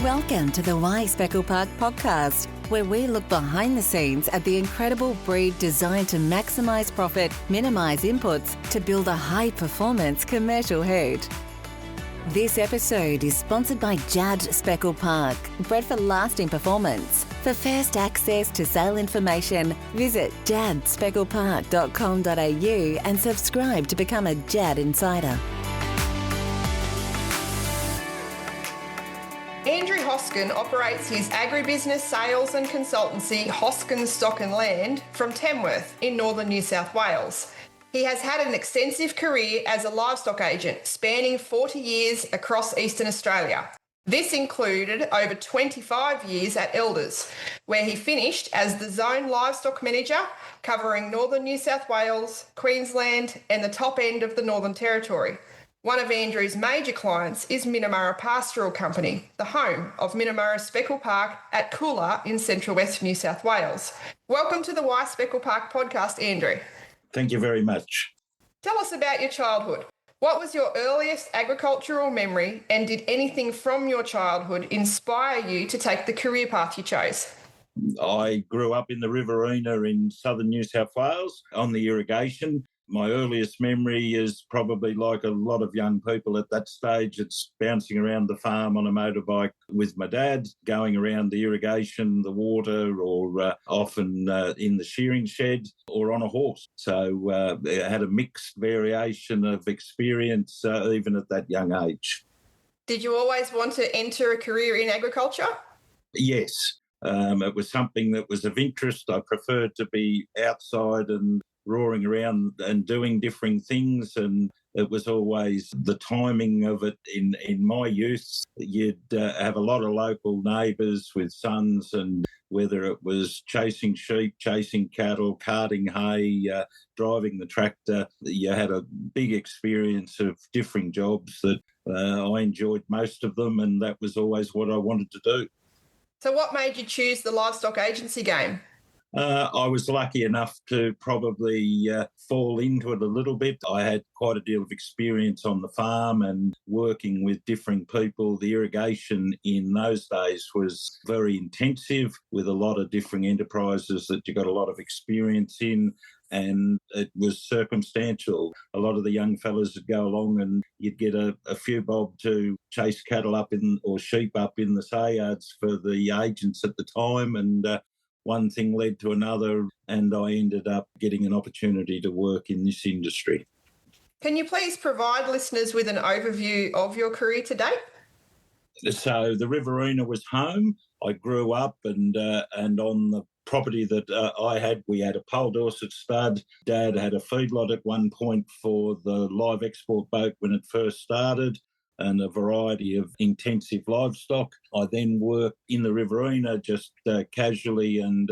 Welcome to the Speckle Park podcast, where we look behind the scenes at the incredible breed designed to maximise profit, minimise inputs to build a high-performance commercial herd. This episode is sponsored by Speckle Park, bred for lasting performance. For first access to sale information, visit jadspecklepark.com.au and subscribe to become a Jad Insider. Andrew Hosken operates his agribusiness sales and consultancy, Hosken Stock Land, from Tamworth in northern New South Wales. He has had an extensive career as a livestock agent, spanning 40 years across Eastern Australia. This included over 25 years at Elders, where he finished as the Zone Livestock Manager, covering northern New South Wales, Queensland and the top end of the Northern Territory. One of Andrew's major clients is Minnamurra Pastoral Company, the home of Minnamurra Speckle Park at Coolah in Central West New South Wales. Welcome to the Speckle Park podcast, Andrew. Thank you very much. Tell us about your childhood. What was your earliest agricultural memory, and did anything from your childhood inspire you to take the career path you chose? I grew up in the Riverina in southern New South Wales on the irrigation. My earliest memory is probably like a lot of young people at that stage. It's bouncing around the farm on a motorbike with my dad, going around the irrigation, the water, or often in the shearing shed or on a horse. So I had a mixed variation of experience even at that young age. Did you always want to enter a career in agriculture? Yes. It was something that was of interest. I preferred to be outside and roaring around and doing different things, and it was always the timing of it. In my youth, you'd have a lot of local neighbours with sons, and whether it was chasing sheep, chasing cattle, carting hay, driving the tractor, you had a big experience of different jobs that I enjoyed most of them, and that was always what I wanted to do. So what made you choose the livestock agency game? I was lucky enough to probably fall into it a little bit. I had quite a deal of experience on the farm and working with different people. The irrigation in those days was very intensive with a lot of different enterprises that you got a lot of experience in, and it was circumstantial. A lot of the young fellas would go along and you'd get a few bob to chase cattle up in or sheep up in the sale yards for the agents at the time, and one thing led to another, and I ended up getting an opportunity to work in this industry. Can you please provide listeners with an overview of your career to date? So the Riverina was home. I grew up, and on the property that I had, we had a Pole Dorset stud. Dad had a feedlot at one point for the live export boat when it first started, and a variety of intensive livestock. I then worked in the Riverina just casually and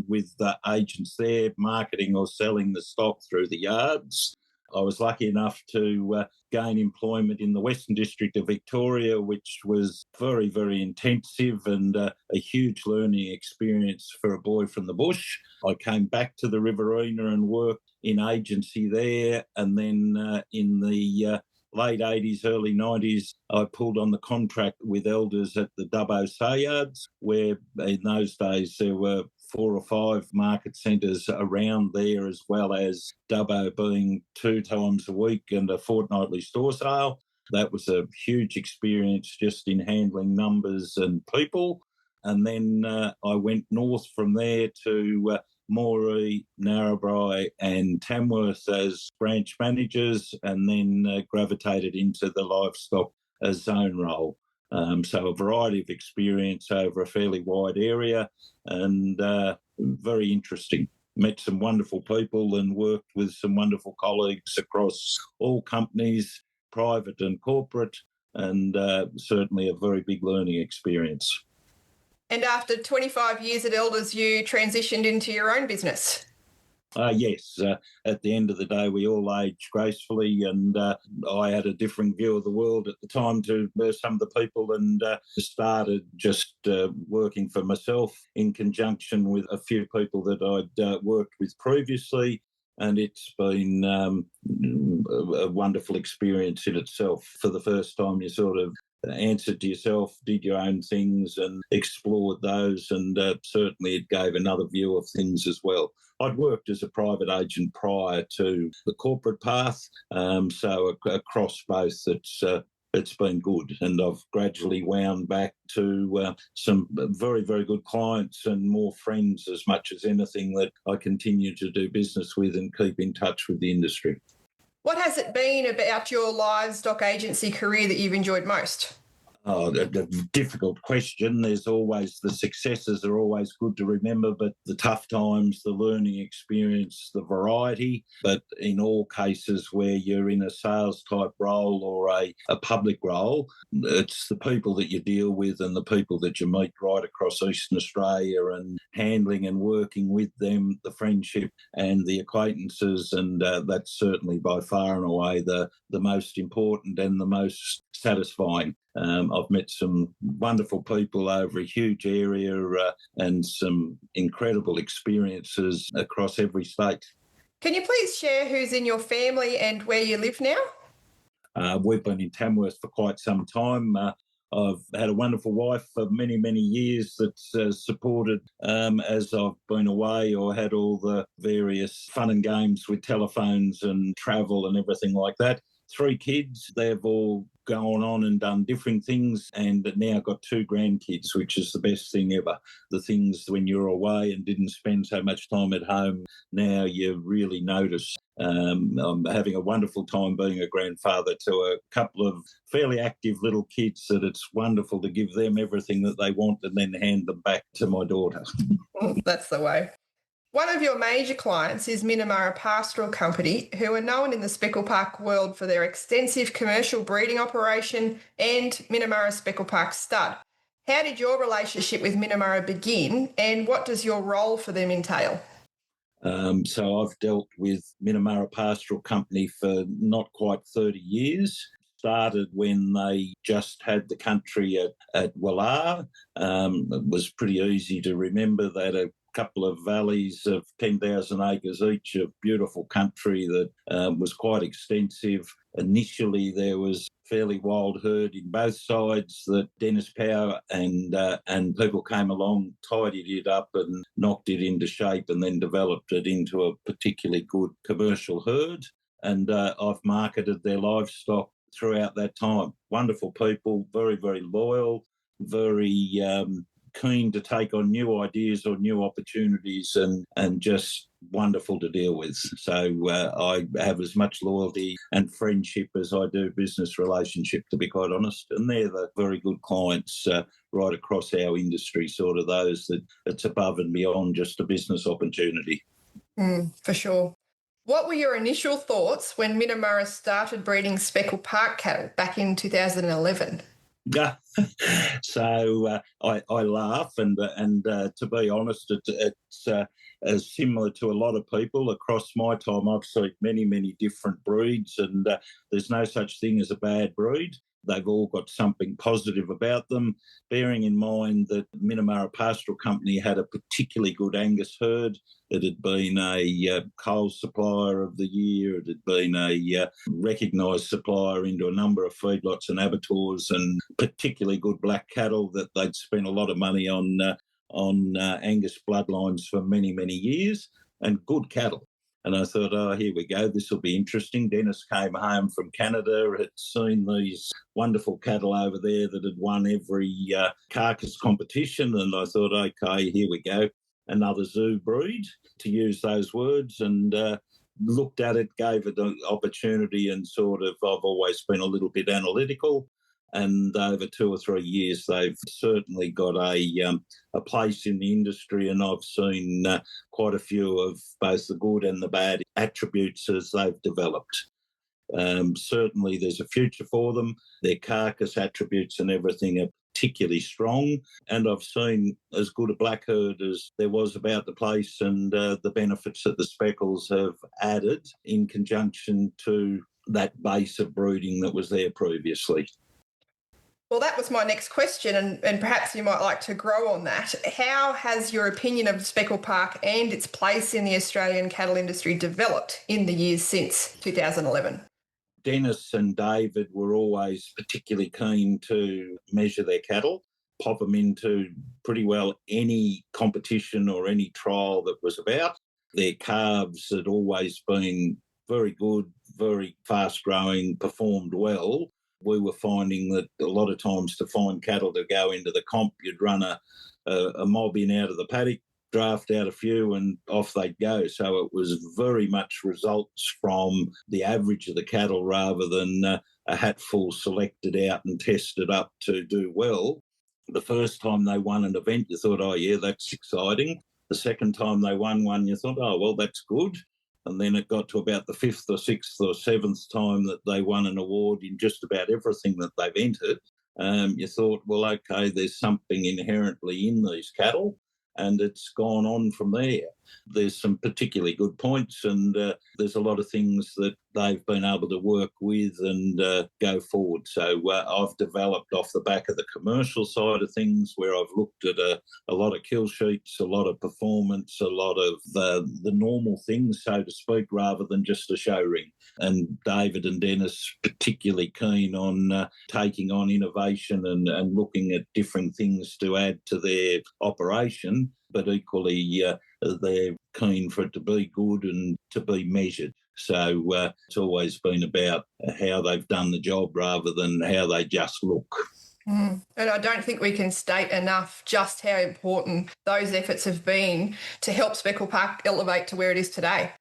with the agents there, marketing or selling the stock through the yards. I was lucky enough to gain employment in the Western District of Victoria, which was very, very intensive and a huge learning experience for a boy from the bush. I came back to the Riverina and worked in agency there, and then in the late 80s, early 90s, I pulled on the contract with Elders at the Dubbo sale yards, where in those days there were 4 or 5 market centres around there, as well as Dubbo being 2 times a week and a fortnightly store sale. That was a huge experience just in handling numbers and people. And then I went north from there to Moree, Narrabri and Tamworth as branch managers, and then gravitated into the livestock zone role. So a variety of experience over a fairly wide area, and very interesting. Met some wonderful people and worked with some wonderful colleagues across all companies, private and corporate, and certainly a very big learning experience. And after 25 years at Elders, you transitioned into your own business. Yes. At the end of the day, we all age gracefully, and I had a different view of the world at the time to some of the people, and started just working for myself in conjunction with a few people that I'd worked with previously. And it's been a wonderful experience in itself. For the first time, you sort of answered to yourself, did your own things and explored those, and certainly it gave another view of things as well. I'd worked as a private agent prior to the corporate path, so across both it's been good, and I've gradually wound back to some very, very good clients and more friends as much as anything that I continue to do business with and keep in touch with the industry. What has it been about your livestock agency career that you've enjoyed most? Oh, a difficult question. There's always the successes are always good to remember, but the tough times, the learning experience, the variety. But in all cases where you're in a sales type role or a public role, it's the people that you deal with and the people that you meet right across Eastern Australia, and handling and working with them, the friendship and the acquaintances. And that's certainly by far and away the most important and the most satisfying. I've met some wonderful people over a huge area and some incredible experiences across every state. Can you please share who's in your family and where you live now? We've been in Tamworth for quite some time. I've had a wonderful wife for many, many years that's supported as I've been away or had all the various fun and games with telephones and travel and everything like that. 3 kids, they've all gone on and done different things, and now got 2 grandkids, which is the best thing ever. The things when you're away and didn't spend so much time at home, now you really notice. I'm having a wonderful time being a grandfather to a couple of fairly active little kids that it's wonderful to give them everything that they want and then hand them back to my daughter. That's the way. One of your major clients is Minnamurra Pastoral Company, who are known in the Speckle Park world for their extensive commercial breeding operation and Minnamurra Speckle Park stud. How did your relationship with Minnamurra begin, and what does your role for them entail? So I've dealt with Minnamurra Pastoral Company for not quite 30 years. Started when they just had the country at Coolah. It was pretty easy to remember that a couple of valleys of 10,000 acres each of beautiful country that was quite extensive. Initially, there was fairly wild herd in both sides that Dennis Power and people came along, tidied it up and knocked it into shape, and then developed it into a particularly good commercial herd. And I've marketed their livestock throughout that time. Wonderful people, very, very loyal, very keen to take on new ideas or new opportunities, and just wonderful to deal with. So I have as much loyalty and friendship as I do business relationship, to be quite honest. And they're the very good clients right across our industry, sort of those that it's above and beyond just a business opportunity. For sure. What were your initial thoughts when Minnamurra started breeding Speckle Park cattle back in 2011? So I laugh, and to be honest, it's as similar to a lot of people across my time. I've seen many, many different breeds, and there's no such thing as a bad breed. They've all got something positive about them, bearing in mind that Minnamurra Pastoral Company had a particularly good Angus herd. It had been a coal supplier of the year. It had been a recognised supplier into a number of feedlots and abattoirs, and particularly good black cattle that they'd spent a lot of money on Angus bloodlines for many, many years, and good cattle. And I thought, oh, here we go, this will be interesting. Dennis came home from Canada, had seen these wonderful cattle over there that had won every carcase competition, and I thought, okay, here we go, another zoo breed, to use those words, and looked at it, gave it an opportunity, and sort of, I've always been a little bit analytical, and over 2 or 3 years, they've certainly got a place in the industry, and I've seen quite a few of both the good and the bad attributes as they've developed. Certainly there's a future for them. Their carcass attributes and everything are particularly strong, and I've seen as good a black herd as there was about the place, and the benefits that the speckles have added in conjunction to that base of breeding that was there previously. Well, that was my next question, and perhaps you might like to grow on that. How has your opinion of Speckle Park and its place in the Australian cattle industry developed in the years since 2011? Dennis and David were always particularly keen to measure their cattle, pop them into pretty well any competition or any trial that was about. Their calves had always been very good, very fast-growing, performed well. We were finding that a lot of times to find cattle to go into the comp, you'd run a mob in out of the paddock, draft out a few and off they'd go. So it was very much results from the average of the cattle rather than a hatful selected out and tested up to do well. The first time they won an event, you thought, oh, yeah, that's exciting. The second time they won one, you thought, oh, well, that's good. And then it got to about the fifth or sixth or seventh time that they won an award in just about everything that they've entered. You thought, well, okay, there's something inherently in these cattle, and it's gone on from there. There's some particularly good points, and there's a lot of things that they've been able to work with and go forward. So I've developed off the back of the commercial side of things, where I've looked at a lot of kill sheets, a lot of performance, a lot of the normal things, so to speak, rather than just a show ring. And David and Dennis particularly keen on taking on innovation and looking at different things to add to their operation, but equally they're keen for it to be good and to be measured. So it's always been about how they've done the job rather than how they just look. And I don't think we can state enough just how important those efforts have been to help Speckle Park elevate to where it is today.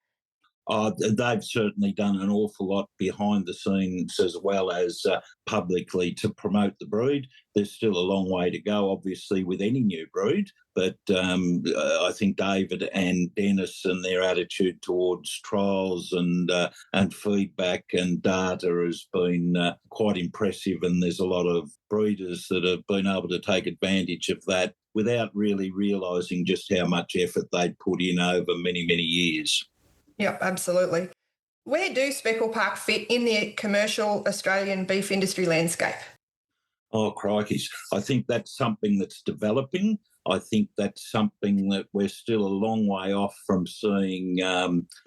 They've certainly done an awful lot behind the scenes as well as publicly to promote the breed. There's still a long way to go, obviously, with any new breed, but I think David and Dennis and their attitude towards trials and feedback and data has been quite impressive, and there's a lot of breeders that have been able to take advantage of that without really realising just how much effort they'd put in over many, many years. Yep, absolutely. Where do Speckle Park fit in the commercial Australian beef industry landscape? Oh, crikey. I think that's something that's developing. I think that's something that we're still a long way off from seeing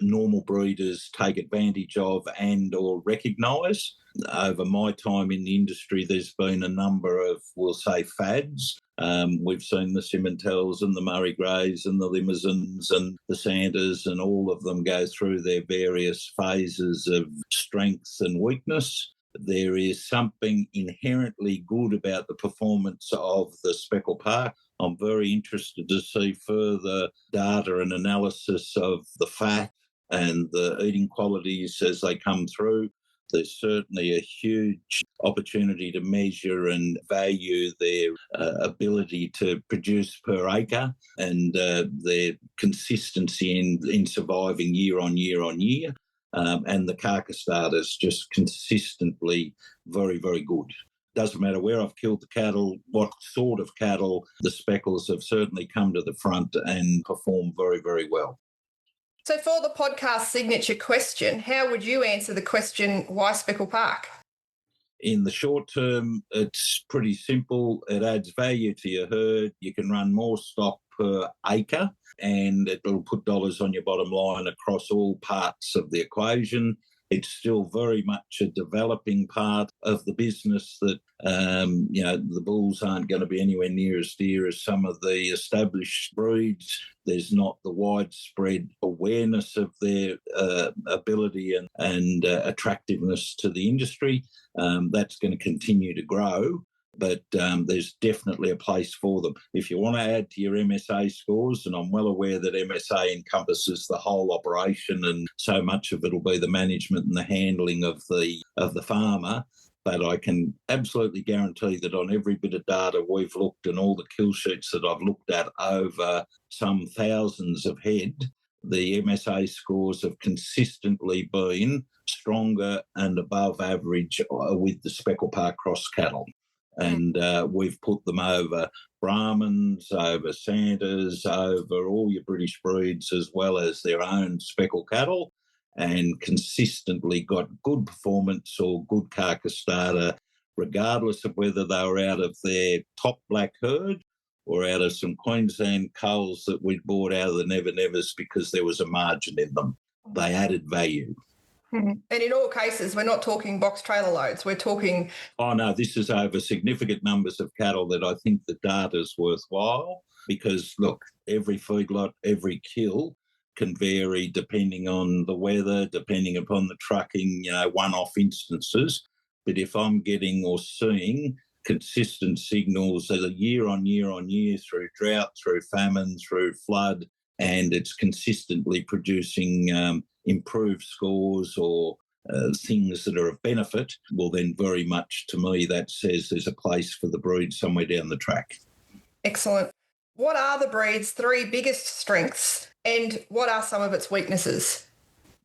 normal breeders take advantage of and or recognise. Over my time in the industry, there's been a number of, we'll say, fads. We've seen the Simmentals and the Murray Greys and the Limousines and the Sanders, and all of them go through their various phases of strength and weakness. There is something inherently good about the performance of the Speckle Park. I'm very interested to see further data and analysis of the fat and the eating qualities as they come through. There's certainly a huge opportunity to measure and value their ability to produce per acre and their consistency in surviving year on year on year. And the carcass data is just consistently very, very good. Doesn't matter where I've killed the cattle, what sort of cattle, the speckles have certainly come to the front and performed very, very well. So for the podcast signature question, how would you answer the question, why Speckle Park? In the short term, it's pretty simple. It adds value to your herd. You can run more stock per acre, and it'll put dollars on your bottom line across all parts of the equation. It's still very much a developing part of the business that, the bulls aren't going to be anywhere near as dear as some of the established breeds. There's not the widespread awareness of their ability and attractiveness to the industry. That's going to continue to grow. But there's definitely a place for them. If you want to add to your MSA scores, and I'm well aware that MSA encompasses the whole operation and so much of it will be the management and the handling of the farmer, but I can absolutely guarantee that on every bit of data we've looked and all the kill sheets that I've looked at over some thousands of head, the MSA scores have consistently been stronger and above average with the Speckle Park cross cattle. And we've put them over Brahmins, over Sanders, over all your British breeds, as well as their own speckle cattle, and consistently got good performance or good carcass data, regardless of whether they were out of their top black herd or out of some Queensland culls that we'd bought out of the Never Nevers because there was a margin in them. They added value. And in all cases, we're not talking box trailer loads. We're talking... Oh, no, this is over significant numbers of cattle that I think the data's worthwhile because, look, every feedlot, every kill can vary depending on the weather, depending upon the trucking, one-off instances. But if I'm getting or seeing consistent signals as a year on year through drought, through famine, through flood, and it's consistently producing improved scores or things that are of benefit, well, then very much to me that says there's a place for the breed somewhere down the track. Excellent. What are the breed's 3 biggest strengths and what are some of its weaknesses?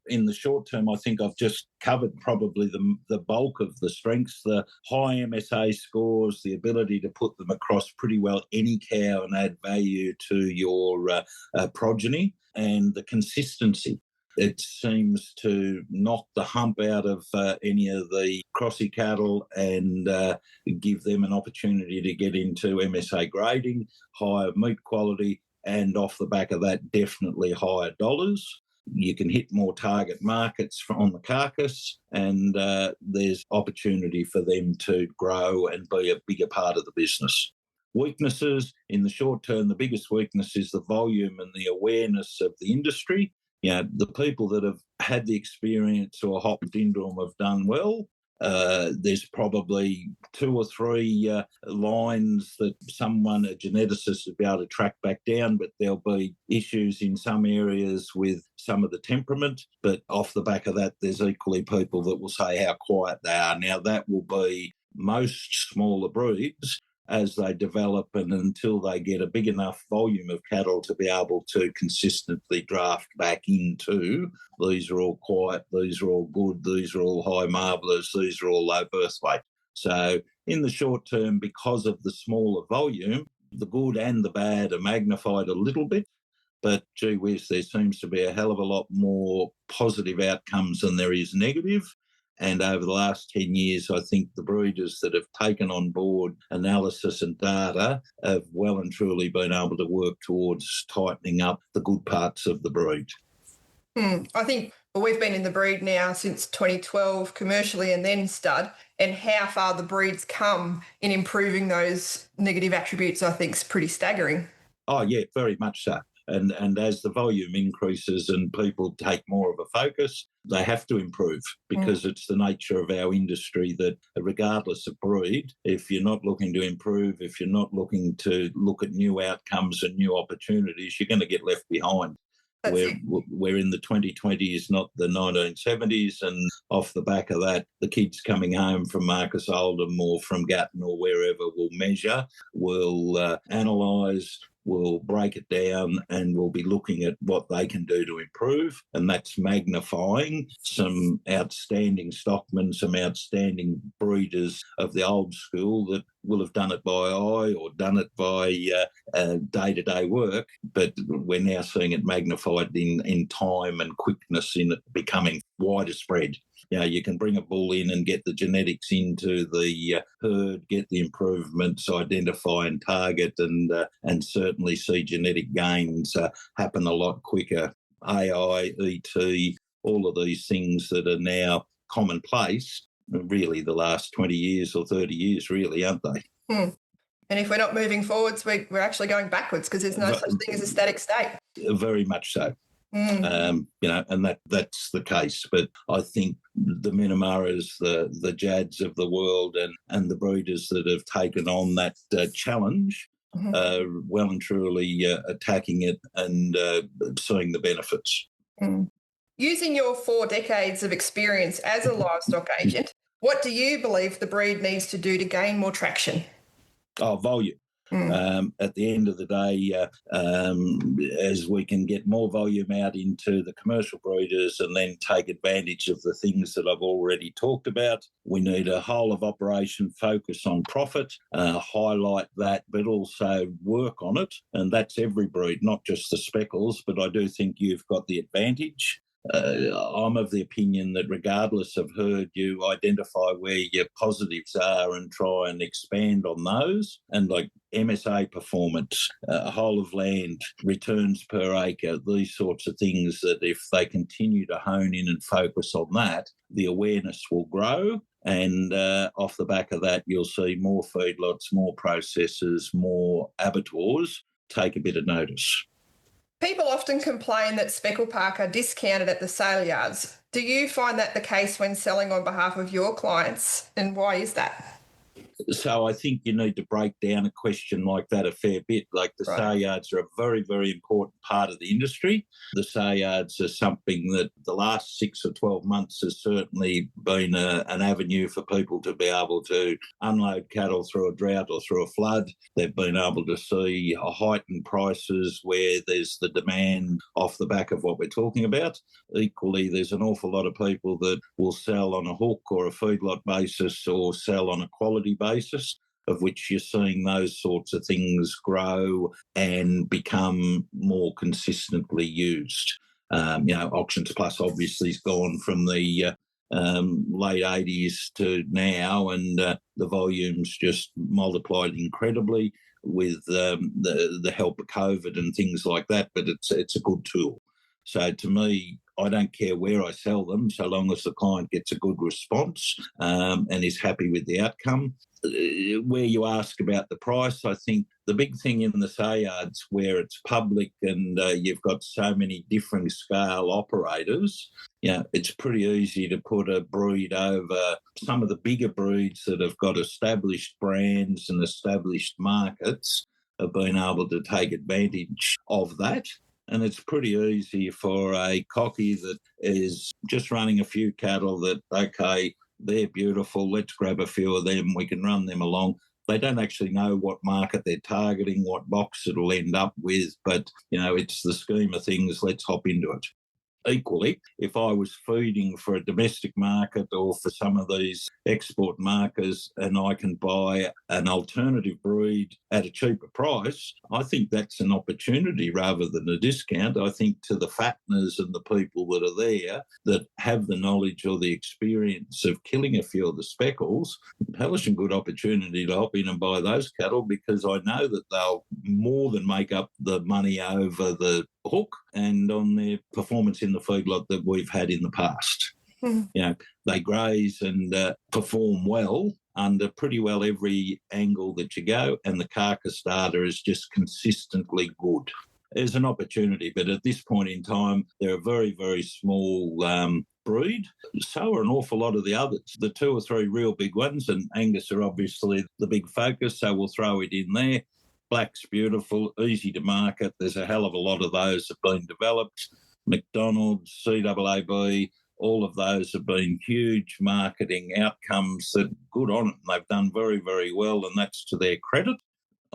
In the short term, I think I've just covered probably the bulk of the strengths, the high MSA scores, the ability to put them across pretty well any cow and add value to your progeny, and the consistency. It seems to knock the hump out of any of the crossy cattle and give them an opportunity to get into MSA grading, higher meat quality, and off the back of that, definitely higher dollars. You can hit more target markets on the carcass, and there's opportunity for them to grow and be a bigger part of the business. Weaknesses, in the short term, the biggest weakness is the volume and the awareness of the industry. The people that have had the experience or hopped into them have done well. There's probably 2 or 3 lines that a geneticist, will be able to track back down, but there'll be issues in some areas with some of the temperament. But off the back of that, there's equally people that will say how quiet they are. Now, that will be most smaller breeds as they develop and until they get a big enough volume of cattle to be able to consistently draft back into. These are all quiet, these are all good, these are all high marvellers, these are all low birth weight. So in the short term, because of the smaller volume, the good and the bad are magnified a little bit, but gee whiz, there seems to be a hell of a lot more positive outcomes than there is negative. And over the last 10 years, I think the breeders that have taken on board analysis and data have well and truly been able to work towards tightening up the good parts of the breed. I think we've been in the breed now since 2012 commercially and then stud, and how far the breed's come in improving those negative attributes I think is pretty staggering. Oh, yeah, very much so. And as the volume increases and people take more of a focus, they have to improve because it's the nature of our industry that regardless of breed, if you're not looking to improve, if you're not looking to look at new outcomes and new opportunities, you're going to get left behind. We're in the 2020s, not the 1970s, and off the back of that, the kids coming home from Marcus Oldham or from Gatton or wherever will measure, will analyse, will break it down, and we'll be looking at what they can do to improve. And that's magnifying some outstanding stockmen, some outstanding breeders of the old school that will have done it by eye or done it by day-to-day work. But we're now seeing it magnified in time and quickness in it becoming wider spread. You can bring a bull in and get the genetics into the herd, get the improvements, identify and target, and certainly see genetic gains happen a lot quicker. AI, ET, all of these things that are now commonplace, really the last 20 years or 30 years, really, aren't they? And if we're not moving forwards, we're actually going backwards because there's no such thing as a static state. Very much so. And that's the case. But I think the Minnamurras, the Jads of the world and the breeders that have taken on that challenge are well and truly attacking it and seeing the benefits. Using your 4 decades of experience as a livestock agent, what do you believe the breed needs to do to gain more traction? Volume. At the end of the day, as we can get more volume out into the commercial breeders and then take advantage of the things that I've already talked about, we need a whole of operation focus on profit, highlight that, but also work on it. And that's every breed, not just the speckles, but I do think you've got the advantage I'm of the opinion that regardless of herd, you identify where your positives are and try and expand on those. And like MSA performance, whole of land, returns per acre, these sorts of things that if they continue to hone in and focus on that, the awareness will grow. And off the back of that, you'll see more feedlots, more processors, more abattoirs take a bit of notice. People often complain that Speckle Park are discounted at the sale yards. Do you find that the case when selling on behalf of your clients, and why is that? So I think you need to break down a question like that a fair bit. Like the sale yards are a very, very important part of the industry. The sale yards are something that the last 6 or 12 months has certainly been an avenue for people to be able to unload cattle through a drought or through a flood. They've been able to see heightened prices where there's the demand off the back of what we're talking about. Equally, there's an awful lot of people that will sell on a hook or a feedlot basis or sell on a quality basis, of which you're seeing those sorts of things grow and become more consistently used. Auctions Plus obviously has gone from the late 80s to now, and the volume's just multiplied incredibly with the help of COVID and things like that, but it's a good tool. So to me, I don't care where I sell them, so long as the client gets a good response and is happy with the outcome. Where you ask about the price, I think the big thing in the sale yards where it's public and you've got so many different scale operators, it's pretty easy to put a breed over some of the bigger breeds that have got established brands and established markets have been able to take advantage of that. And it's pretty easy for a cocky that is just running a few cattle that, okay, they're beautiful, let's grab a few of them, we can run them along. They don't actually know what market they're targeting, what box it'll end up with, but, it's the scheme of things, let's hop into it. Equally, if I was feeding for a domestic market or for some of these export markers and I can buy an alternative breed at a cheaper price, I think that's an opportunity rather than a discount. I think to the fatteners and the people that are there that have the knowledge or the experience of killing a few of the speckles, hellish and good opportunity to hop in and buy those cattle, because I know that they'll more than make up the money over the hook and on their performance in the feedlot that we've had in the past. They graze and perform well under pretty well every angle that you go, and the carcass data is just consistently good. There's an opportunity, but at this point in time, they're a very, very small breed. So are an awful lot of the others. The 2 or 3 real big ones, and Angus are obviously the big focus, so we'll throw it in there. Black's beautiful, easy to market. There's a hell of a lot of those have been developed. McDonald's, CAAB, all of those have been huge marketing outcomes that good on it. They've done very, very well, and that's to their credit.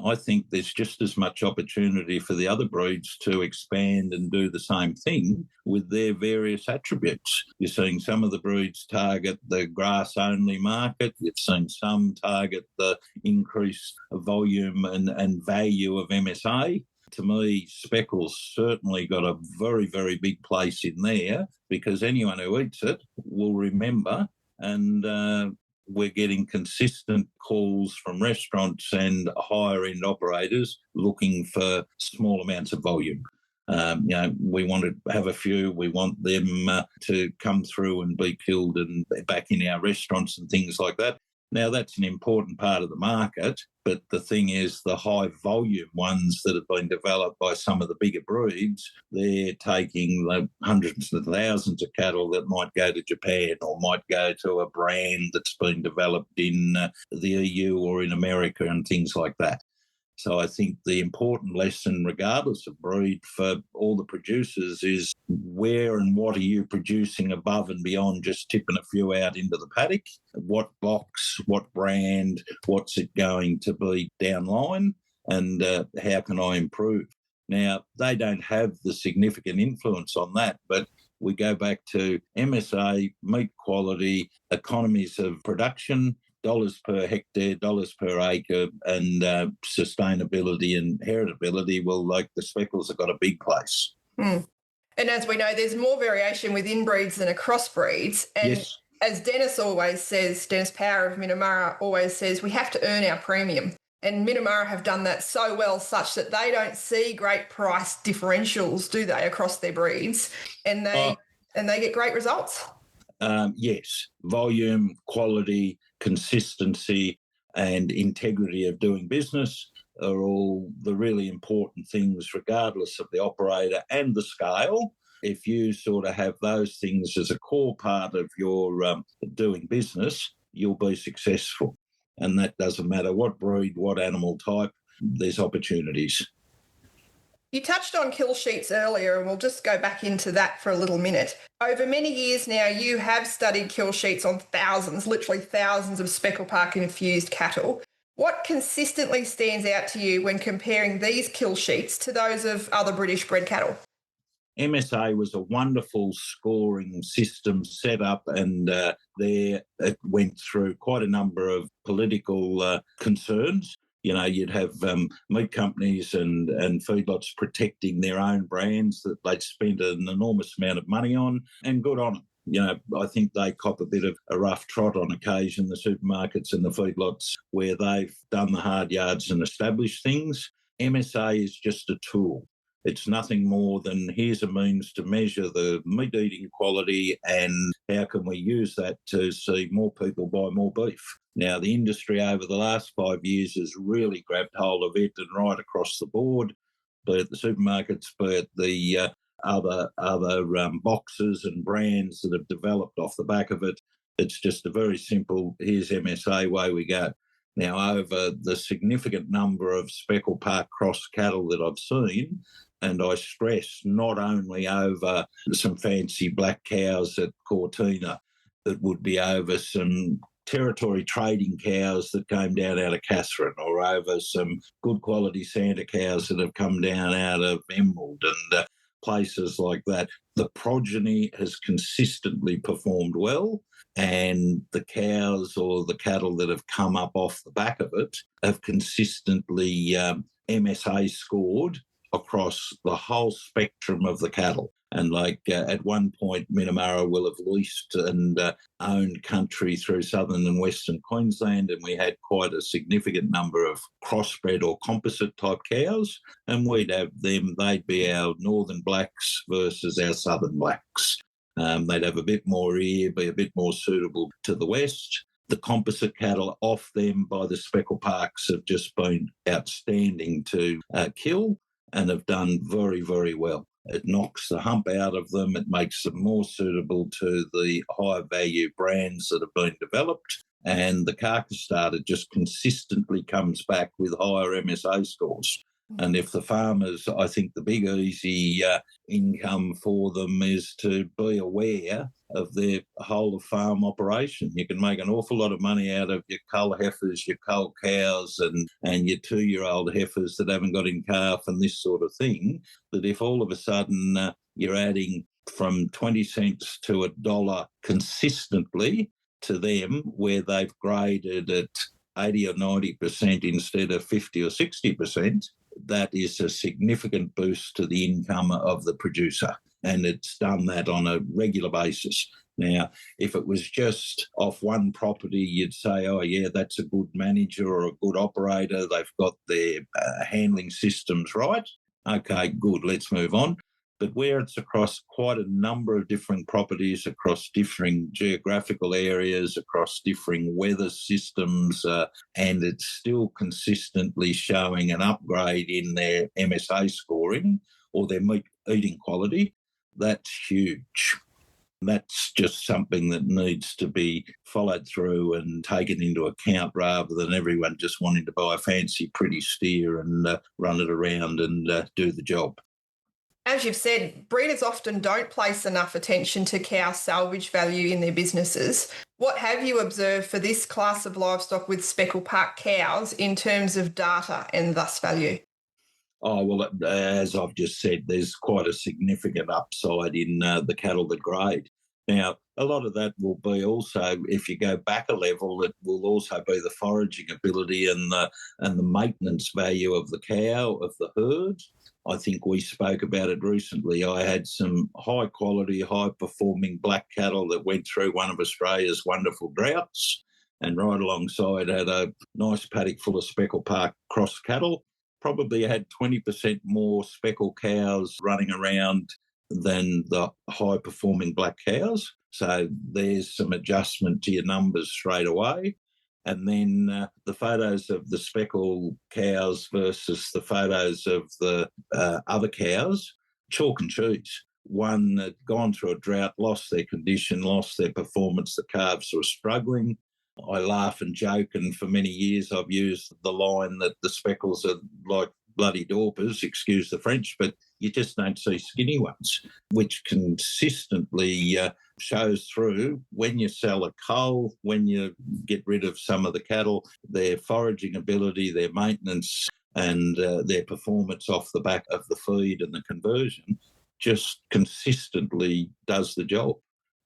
I think there's just as much opportunity for the other breeds to expand and do the same thing with their various attributes. You're seeing some of the breeds target the grass-only market. You've seen some target the increased volume and value of MSA. To me, Speckle's certainly got a very, very big place in there, because anyone who eats it will remember, and we're getting consistent calls from restaurants and higher-end operators looking for small amounts of volume. We want to have a few. We want them to come through and be killed and back in our restaurants and things like that. Now, that's an important part of the market, but the thing is the high-volume ones that have been developed by some of the bigger breeds, they're taking the hundreds of thousands of cattle that might go to Japan or might go to a brand that's been developed in the EU or in America and things like that. So I think the important lesson, regardless of breed, for all the producers is where and what are you producing above and beyond just tipping a few out into the paddock? What box, what brand, what's it going to be downline, and how can I improve? Now, they don't have the significant influence on that, but we go back to MSA, meat quality, economies of production, dollars per hectare, dollars per acre, and sustainability and heritability. Well, like the speckles have got a big place. And And as we know, there's more variation within breeds than across breeds. And Yes. as Dennis always says, Dennis Power of Minnamurra always says, we have to earn our premium. And Minnamurra have done that so well such that they don't see great price differentials, do they, across their breeds? And they get great results. Yes. Volume, quality, consistency and integrity of doing business are all the really important things, regardless of the operator and the scale. If you sort of have those things as a core part of your doing business, you'll be successful. And that doesn't matter what breed, what animal type, there's opportunities. You touched on kill sheets earlier, and we'll just go back into that for a little minute. Over many years now, you have studied kill sheets on thousands, literally thousands of Speckle Park infused cattle. What consistently stands out to you when comparing these kill sheets to those of other British bred cattle? MSA was a wonderful scoring system set up, and there it went through quite a number of political concerns. You know, you'd have meat companies and feedlots protecting their own brands that they'd spent an enormous amount of money on, and good on them. You know, I think they cop a bit of a rough trot on occasion, the supermarkets and the feedlots, where they've done the hard yards and established things. MSA is just a tool. It's nothing more than here's a means to measure the meat eating quality and how can we use that to see more people buy more beef. Now, the industry over the last 5 years has really grabbed hold of it and right across the board, be it the supermarkets, be it the other boxes and brands that have developed off the back of it. It's just a very simple, here's MSA, away we go. Now, over the significant number of Speckle Park cross cattle that I've seen, and I stress not only over some fancy black cows at Cortina, that would be over some territory trading cows that came down out of Catherine, or over some good quality Santa cows that have come down out of Emerald and places like that. The progeny has consistently performed well, and the cows or the cattle that have come up off the back of it have consistently MSA scored across the whole spectrum of the cattle. And at one point, Minnamurra will have leased and owned country through southern and western Queensland, and we had quite a significant number of crossbred or composite type cows, and we'd have them. They'd be our northern blacks versus our southern blacks. They'd have a bit more ear, be a bit more suitable to the west. The composite cattle off them by the Speckle Parks have just been outstanding to kill and have done very, very well. It knocks the hump out of them. It makes them more suitable to the high value brands that have been developed. And the carcass starter just consistently comes back with higher MSA scores. And if the farmers, I think the big easy income for them is to be aware of their whole of farm operation. You can make an awful lot of money out of your cull heifers, your cull cows and your 2-year-old heifers that haven't got in calf and this sort of thing, that if all of a sudden you're adding from 20 cents to $1 consistently to them, where they've graded at 80 or 90% instead of 50 or 60%, that is a significant boost to the income of the producer. And it's done that on a regular basis. Now, if it was just off one property, you'd say, oh, yeah, that's a good manager or a good operator. They've got their handling systems right. Okay, good, let's move on. But where it's across quite a number of different properties, across different geographical areas, across different weather systems, and it's still consistently showing an upgrade in their MSA scoring or their meat eating quality, that's huge. That's just something that needs to be followed through and taken into account, rather than everyone just wanting to buy a fancy, pretty steer and run it around and do the job. As you've said, breeders often don't place enough attention to cow salvage value in their businesses. What have you observed for this class of livestock with Speckle Park cows in terms of data and thus value? Oh, well, as I've just said, there's quite a significant upside in the cattle that grade. Now, a lot of that will be also, if you go back a level, it will also be the foraging ability and the maintenance value of the cow, of the herd. I think we spoke about it recently. I had some high-quality, high-performing black cattle that went through one of Australia's wonderful droughts, and right alongside had a nice paddock full of Speckle Park cross cattle. Probably had 20% more speckled cows running around than the high-performing black cows. So there's some adjustment to your numbers straight away. And then the photos of the speckled cows versus the photos of the other cows, chalk and cheese. One had gone through a drought, lost their condition, lost their performance. The calves were struggling. I laugh and joke, and for many years I've used the line that the speckles are like bloody dorpers, excuse the French, but you just don't see skinny ones, which consistently shows through when you sell a cull, when you get rid of some of the cattle, their foraging ability, their maintenance and their performance off the back of the feed and the conversion just consistently does the job.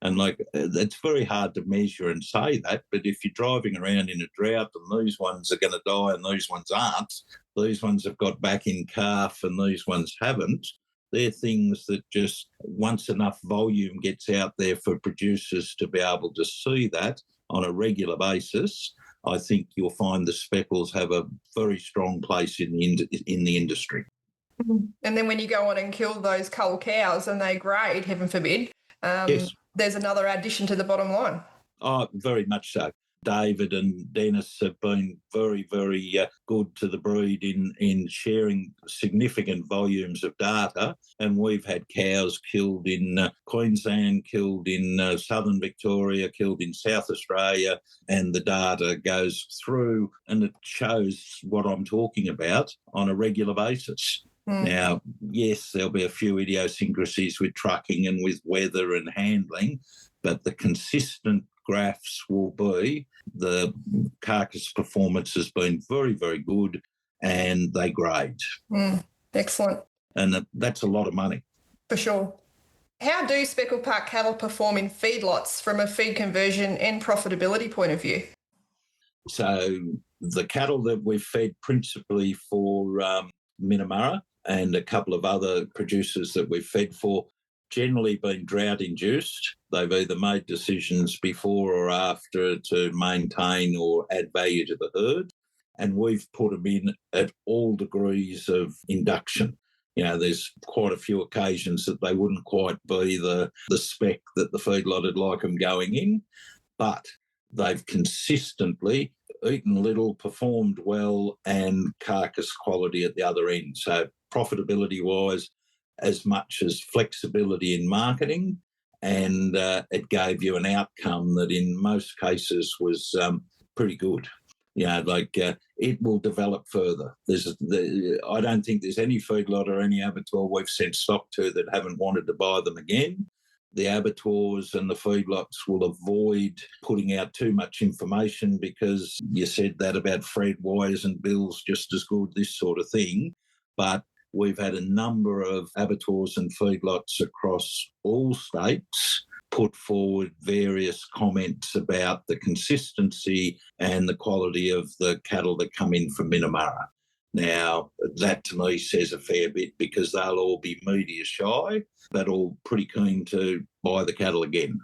And it's very hard to measure and say that, but if you're driving around in a drought and these ones are going to die and these ones aren't, these ones have got back in calf and these ones haven't, they're things that just once enough volume gets out there for producers to be able to see that on a regular basis, I think you'll find the speckles have a very strong place in the industry. And then when you go on and kill those cull cows and they grade, heaven forbid, yes. There's another addition to the bottom line. Oh, very much so. David and Dennis have been very, very good to the breed in sharing significant volumes of data. And we've had cows killed in Queensland, killed in southern Victoria, killed in South Australia, and the data goes through and it shows what I'm talking about on a regular basis. Now, yes, there'll be a few idiosyncrasies with trucking and with weather and handling, but the consistent graphs will be the carcass performance has been very, very good and they grade. Excellent. And that's a lot of money. For sure. How do Speckle Park cattle perform in feedlots from a feed conversion and profitability point of view? So the cattle that we've fed principally for Minnamurra and a couple of other producers that we've fed for generally been drought-induced. They've either made decisions before or after to maintain or add value to the herd, and we've put them in at all degrees of induction. You know, there's quite a few occasions that they wouldn't quite be the spec that the feedlot would like them going in, but they've consistently eaten little, performed well, and carcass quality at the other end. So profitability-wise, as much as flexibility in marketing, and it gave you an outcome that in most cases was pretty good. You know, it will develop further. I don't think there's any feedlot or any abattoir we've sent stock to that haven't wanted to buy them again. The abattoirs and the feedlots will avoid putting out too much information because you said that about Fred, why isn't Bill's just as good, this sort of thing. But we've had a number of abattoirs and feedlots across all states put forward various comments about the consistency and the quality of the cattle that come in from Minnamurra. Now, that to me says a fair bit because they'll all be media shy, but all pretty keen to buy the cattle again.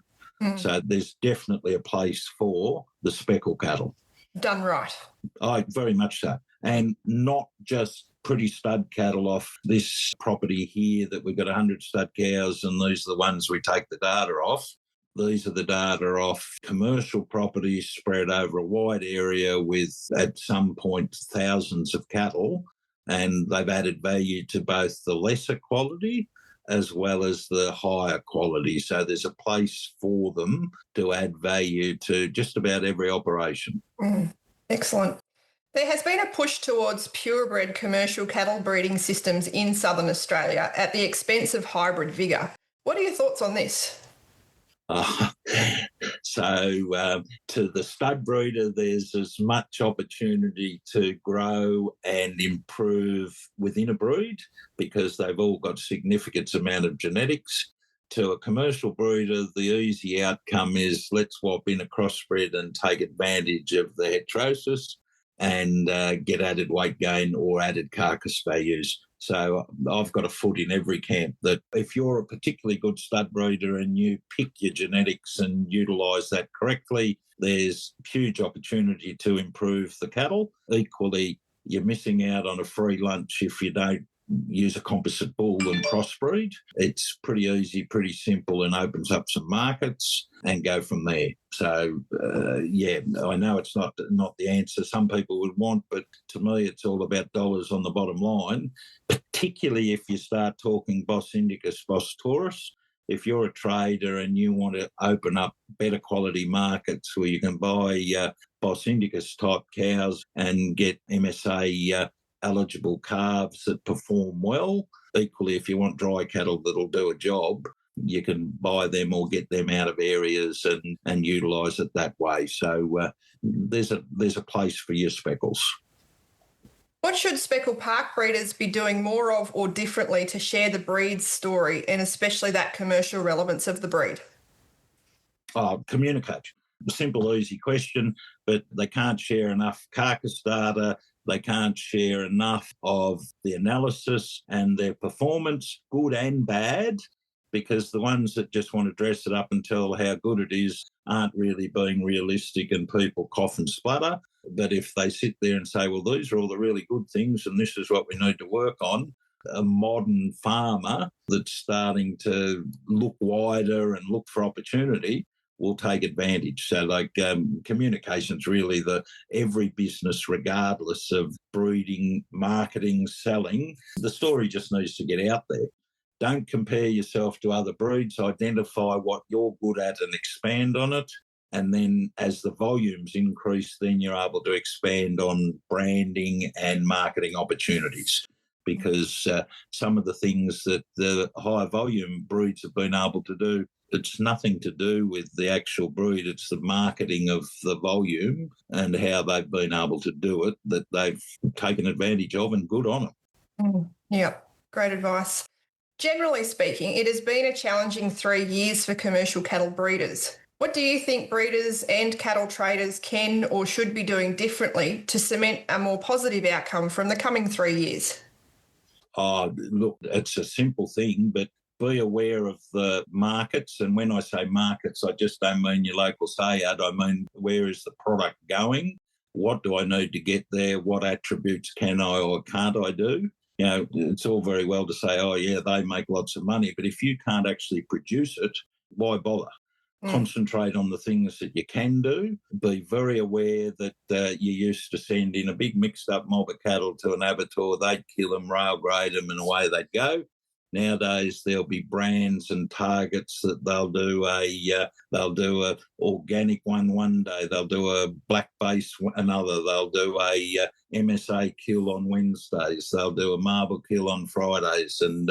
So there's definitely a place for the speckle cattle. Done right. Oh, very much so. And not just pretty stud cattle off this property here that we've got 100 stud cows and these are the ones we take the data off. These are the data off commercial properties spread over a wide area with, at some point, thousands of cattle, and they've added value to both the lesser quality as well as the higher quality. So there's a place for them to add value to just about every operation. Excellent. There has been a push towards purebred commercial cattle breeding systems in southern Australia at the expense of hybrid vigour. What are your thoughts on this? So to the stud breeder, there's as much opportunity to grow and improve within a breed because they've all got significant amount of genetics. to a commercial breeder, the easy outcome is let's swap in a crossbred and take advantage of the heterosis and get added weight gain or added carcass values. So I've got a foot in every camp that if you're a particularly good stud breeder and you pick your genetics and utilise that correctly, there's huge opportunity to improve the cattle. Equally, you're missing out on a free lunch if you don't use a composite bull and crossbreed. It's pretty easy, pretty simple, and opens up some markets and go from there. So, I know it's not the answer some people would want, but to me it's all about dollars on the bottom line, particularly if you start talking Bos Indicus, Bos Taurus. If you're a trader and you want to open up better quality markets where you can buy Bos Indicus type cows and get MSA eligible calves that perform well. Equally, if you want dry cattle that'll do a job, you can buy them or get them out of areas and utilise it that way. So there's a place for your speckles. What should Speckle Park breeders be doing more of or differently to share the breed's story and especially that commercial relevance of the breed? Communicate. A simple, easy question, but they can't share enough carcass data. They can't share enough of the analysis and their performance, good and bad, because the ones that just want to dress it up and tell how good it is aren't really being realistic and people cough and splutter. But if they sit there and say, well, these are all the really good things and this is what we need to work on, a modern farmer that's starting to look wider and look for opportunity will take advantage. So communication's really every business, regardless of breeding, marketing, selling, the story just needs to get out there. Don't compare yourself to other breeds. Identify what you're good at and expand on it. And then as the volumes increase, then you're able to expand on branding and marketing opportunities. Because some of the things that the high volume breeds have been able to do, it's nothing to do with the actual breed. It's the marketing of the volume and how they've been able to do it that they've taken advantage of, and good on them. Yeah, great advice. Generally speaking, it has been a challenging 3 years for commercial cattle breeders. What do you think breeders and cattle traders can or should be doing differently to cement a more positive outcome from the coming 3 years? Look, it's a simple thing, but be aware of the markets. And when I say markets, I just don't mean your local sayad. I mean, where is the product going? What do I need to get there? What attributes can I or can't I do? You know, it's all very well to say, oh, yeah, they make lots of money. But if you can't actually produce it, why bother? Concentrate on the things that you can do. Be very aware that you used to send in a big mixed-up mob of cattle to an abattoir. They'd kill them, rail grade them, and away they'd go. Nowadays, there'll be brands and targets that they'll do a organic one day. They'll do a black base another. They'll do a MSA kill on Wednesdays. They'll do a marble kill on Fridays, and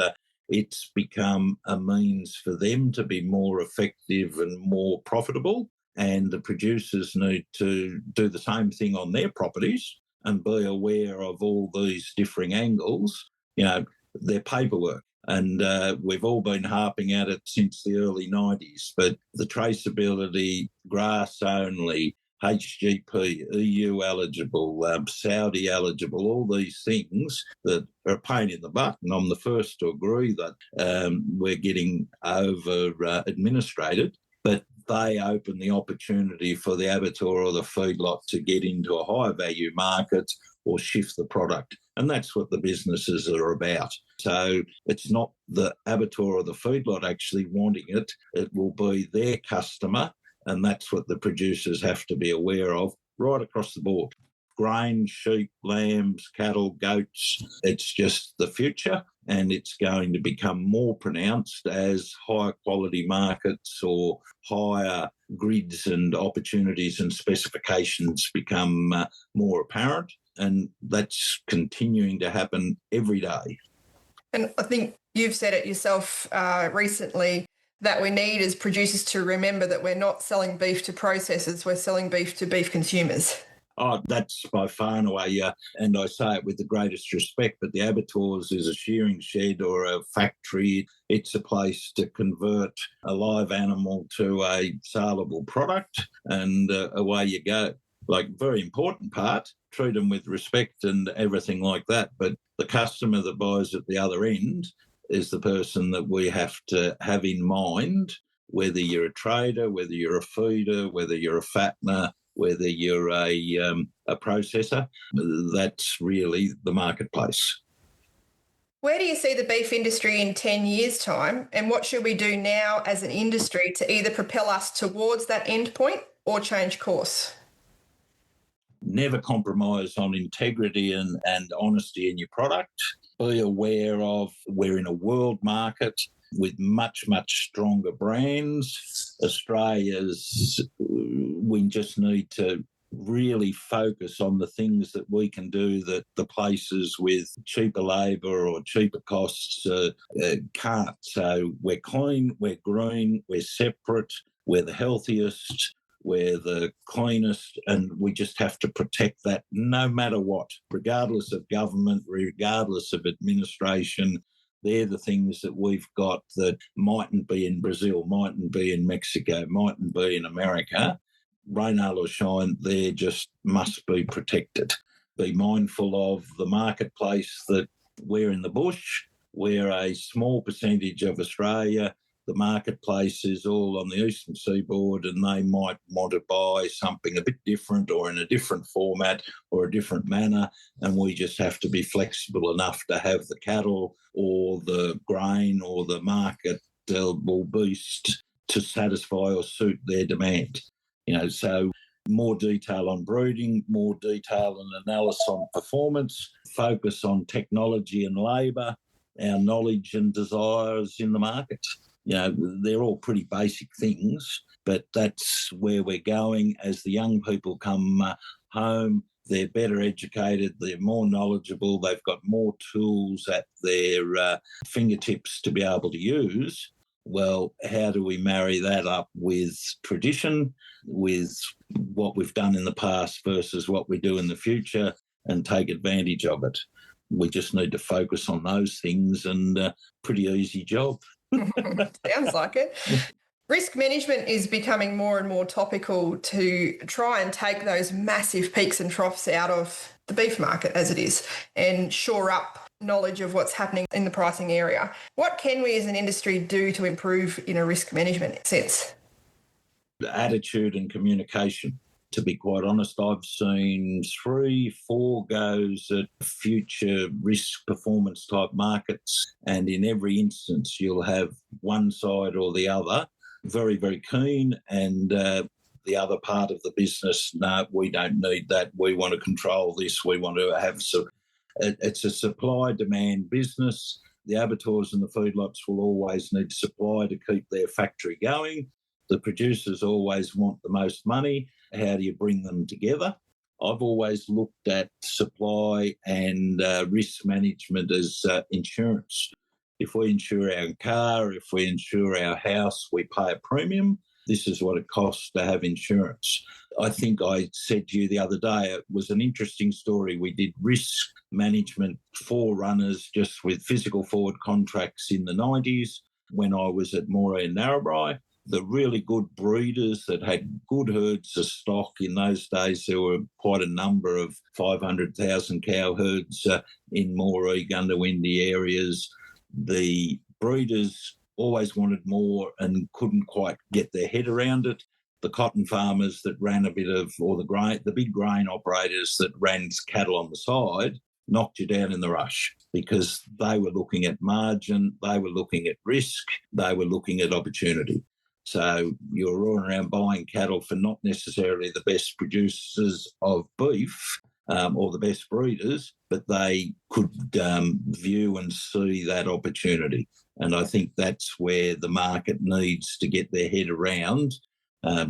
it's become a means for them to be more effective and more profitable. And the producers need to do the same thing on their properties and be aware of all these differing angles, their paperwork. And we've all been harping at it since the early 90s, but the traceability, grass only, HGP, EU eligible, Saudi eligible, all these things that are a pain in the butt. And I'm the first to agree that we're getting over administrated, but they open the opportunity for the abattoir or the feedlot to get into a higher value market or shift the product. And that's what the businesses are about. So it's not the abattoir or the feedlot actually wanting it. It will be their customer. And that's what the producers have to be aware of right across the board. Grain, sheep, lambs, cattle, goats, it's just the future, and it's going to become more pronounced as higher quality markets or higher grids and opportunities and specifications become more apparent, and that's continuing to happen every day. And I think you've said it yourself recently, that we need as producers to remember that we're not selling beef to processors, we're selling beef to beef consumers. Oh, that's by far and away, and I say it with the greatest respect, but the abattoirs is a shearing shed or a factory. It's a place to convert a live animal to a saleable product, and away you go. Like, very important part, treat them with respect and everything like that. But the customer that buys at the other end is the person that we have to have in mind, whether you're a trader, whether you're a feeder, whether you're a fattener, whether you're a processor. That's really the marketplace. Where do you see the beef industry in 10 years' time, and what should we do now as an industry to either propel us towards that end point or change course? Never compromise on integrity and honesty in your product. Be aware of we're in a world market with much, much stronger brands. We just need to really focus on the things that we can do that the places with cheaper labour or cheaper costs can't. So we're clean, we're green, we're separate, we're the healthiest, we're the cleanest, and we just have to protect that no matter what, regardless of government, regardless of administration. They're the things that we've got that mightn't be in Brazil, mightn't be in Mexico, mightn't be in America. Rain or shine, they just must be protected. Be mindful of the marketplace that we're in the bush. We're a small percentage of Australia. The marketplace is all on the eastern seaboard, and they might want to buy something a bit different or in a different format or a different manner, and we just have to be flexible enough to have the cattle or the grain or the market or beast to satisfy or suit their demand. So more detail on breeding, more detail and analysis on performance, focus on technology and labour, our knowledge and desires in the market. They're all pretty basic things, but that's where we're going. As the young people come home, they're better educated, they're more knowledgeable, they've got more tools at their fingertips to be able to use. Well, how do we marry that up with tradition, with what we've done in the past versus what we do in the future, and take advantage of it? We just need to focus on those things, and pretty easy job. Sounds like it. Risk management is becoming more and more topical to try and take those massive peaks and troughs out of the beef market as it is and shore up knowledge of what's happening in the pricing area. What can we as an industry do to improve in a risk management sense? Attitude and communication. To be quite honest, I've seen 3-4 goes at future risk performance type markets, and in every instance you'll have one side or the other very, very keen, and the other part of the business, no, we don't need that. We want to control this. We want to have it's a supply-demand business. The abattoirs and the feedlots will always need supply to keep their factory going. The producers always want the most money. How do you bring them together? I've always looked at supply and risk management as insurance. If we insure our car, if we insure our house, we pay a premium. This is what it costs to have insurance. I think I said to you the other day, it was an interesting story. We did risk management for runners just with physical forward contracts in the 90s when I was at Moree and Narrabri. The really good breeders that had good herds of stock in those days, there were quite a number of 500,000 cow herds in Moree, Gundawindi areas. The breeders always wanted more and couldn't quite get their head around it. The cotton farmers that ran a bit of, or the big grain operators that ran cattle on the side, knocked you down in the rush because they were looking at margin, they were looking at risk, they were looking at opportunity. So you're rolling around buying cattle for not necessarily the best producers of beef or the best breeders, but they could view and see that opportunity. And I think that's where the market needs to get their head around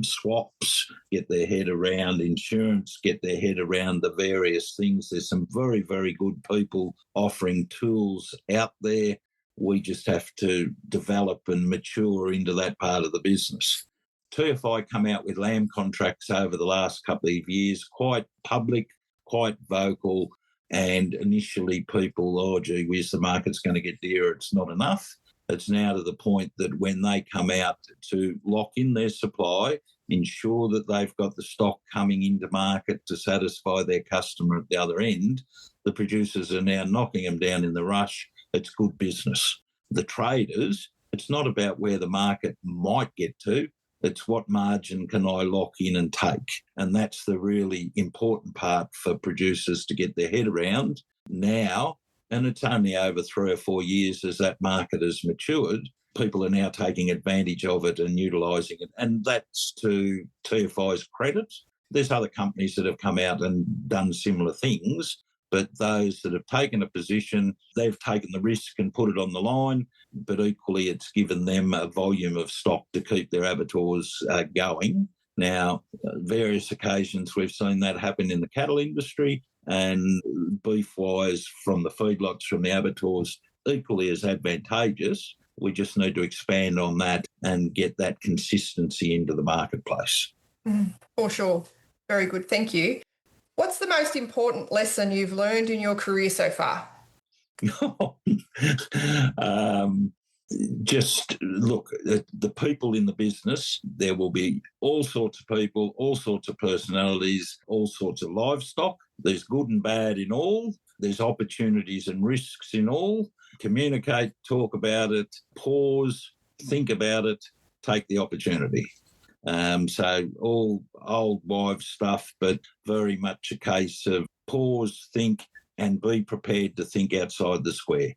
swaps, get their head around insurance, get their head around the various things. There's some very, very good people offering tools out there. We just have to develop and mature into that part of the business. TFI come out with lamb contracts over the last couple of years, quite public, quite vocal, and initially people, oh, gee whiz, the market's going to get dearer, it's not enough. It's now to the point that when they come out to lock in their supply, ensure that they've got the stock coming into market to satisfy their customer at the other end, the producers are now knocking them down in the rush. It's good business. The traders, it's not about where the market might get to, it's what margin can I lock in and take. And that's the really important part for producers to get their head around now. And it's only over 3 or 4 years as that market has matured. People are now taking advantage of it and utilising it. And that's to TFI's credit. There's other companies that have come out and done similar things, but those that have taken a position, they've taken the risk and put it on the line, but equally it's given them a volume of stock to keep their abattoirs going. Now, various occasions we've seen that happen in the cattle industry, and beef-wise from the feedlots, from the abattoirs, equally as advantageous. We just need to expand on that and get that consistency into the marketplace. For sure. Very good. Thank you. What's the most important lesson you've learned in your career so far? Just look at the people in the business. There will be all sorts of people, all sorts of personalities, all sorts of livestock. There's good and bad in all. There's opportunities and risks in all. Communicate, talk about it, pause, think about it, take the opportunity. So all old wives stuff, but very much a case of pause, think, and be prepared to think outside the square.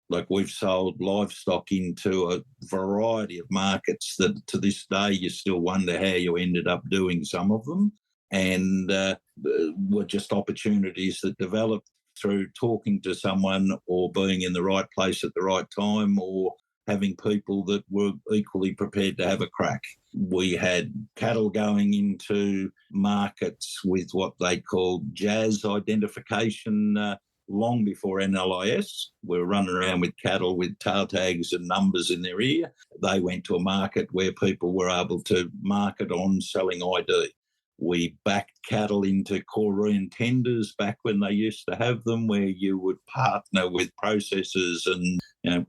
Like we've sold livestock into a variety of markets that to this day you still wonder how you ended up doing some of them. And were just opportunities that developed through talking to someone or being in the right place at the right time or having people that were equally prepared to have a crack. We had cattle going into markets with what they called jazz identification long before NLIS. We were running around with cattle with tail tags and numbers in their ear. They went to a market where people were able to market on selling ID. We backed cattle into Korean tenders back when they used to have them, where you would partner with processors and,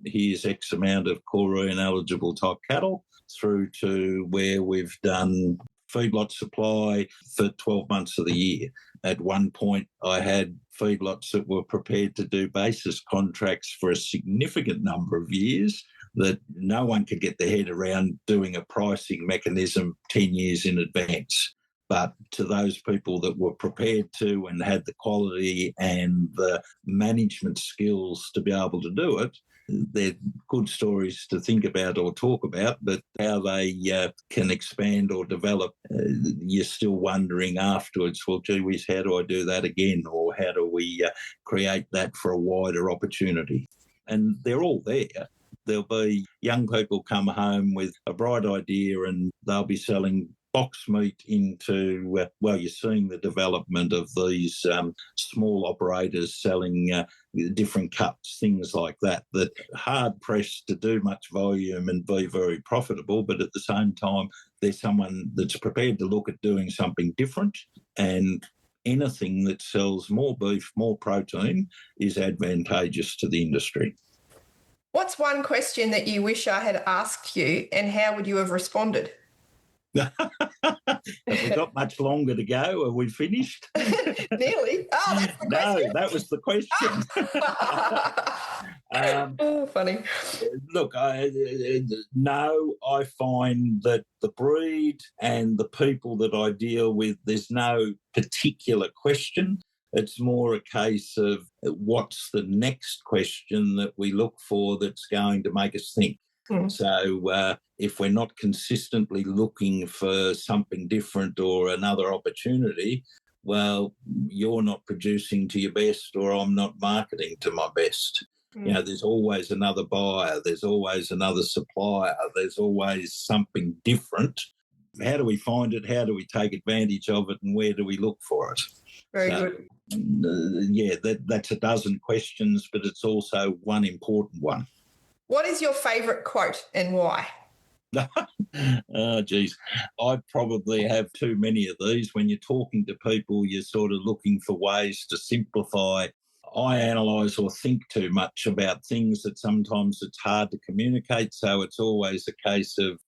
here's X amount of Korean eligible type cattle, through to where we've done feedlot supply for 12 months of the year. At one point, I had feedlots that were prepared to do basis contracts for a significant number of years that no one could get their head around doing a pricing mechanism 10 years in advance. But to those people that were prepared to and had the quality and the management skills to be able to do it, they're good stories to think about or talk about, but how they can expand or develop, you're still wondering afterwards, well, gee whiz, how do I do that again? Or how do we create that for a wider opportunity? And they're all there. There'll be young people come home with a bright idea and they'll be selling box meat into, you're seeing the development of these small operators selling different cuts, things like that hard pressed to do much volume and be very profitable, but at the same time, there's someone that's prepared to look at doing something different, and anything that sells more beef, more protein is advantageous to the industry. What's one question that you wish I had asked you, and how would you have responded? Have we got much longer to go? Are we finished? Nearly. Oh, that's the question. No, that was the question. Funny. Look, I find that the breed and the people that I deal with, there's no particular question. It's more a case of what's the next question that we look for that's going to make us think. So if we're not consistently looking for something different or another opportunity, well, you're not producing to your best or I'm not marketing to my best. There's always another buyer. There's always another supplier. There's always something different. How do we find it? How do we take advantage of it? And where do we look for it? Very good. That's a dozen questions, but it's also one important one. What is your favourite quote and why? Oh, geez. I probably have too many of these. When you're talking to people, you're sort of looking for ways to simplify. I analyse or think too much about things that sometimes it's hard to communicate. So it's always a case of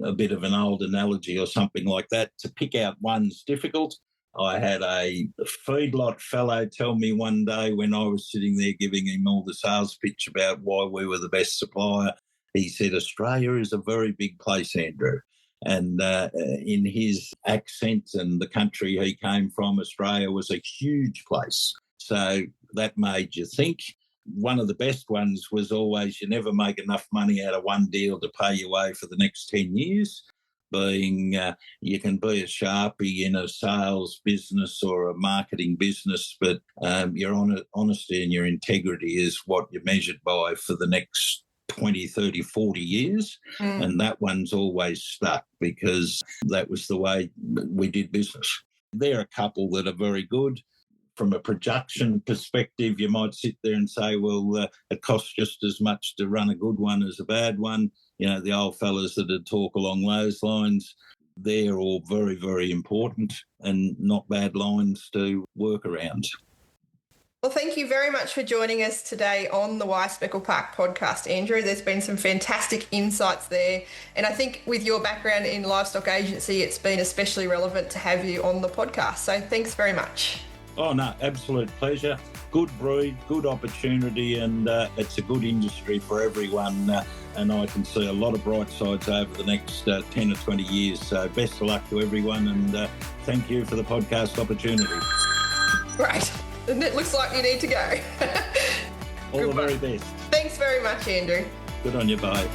a bit of an old analogy or something like that. To pick out one's difficult. I had a feedlot fellow tell me one day when I was sitting there giving him all the sales pitch about why we were the best supplier. He said, Australia is a very big place, Andrew. And in his accent and the country he came from, Australia was a huge place. So that made you think. One of the best ones was always you never make enough money out of one deal to pay your way for the next 10 years. Being you can be a Sharpie in a sales business or a marketing business, but your honesty and your integrity is what you're measured by for the next 20, 30, 40 years. And that one's always stuck because that was the way we did business. There are a couple that are very good. From a production perspective, you might sit there and say, well, it costs just as much to run a good one as a bad one. You know, the old fellas that would talk along those lines, they're all very, very important and not bad lines to work around. Well, thank you very much for joining us today on the Speckle Park podcast, Andrew. There's been some fantastic insights there. And I think with your background in livestock agency, it's been especially relevant to have you on the podcast. So thanks very much. Oh, no, absolute pleasure. Good breed, good opportunity, and it's a good industry for everyone. And I can see a lot of bright sides over the next 10 or 20 years. So best of luck to everyone, and thank you for the podcast opportunity. Right. And it looks like you need to go. All the very best. Thanks very much, Andrew. Good on you, bye.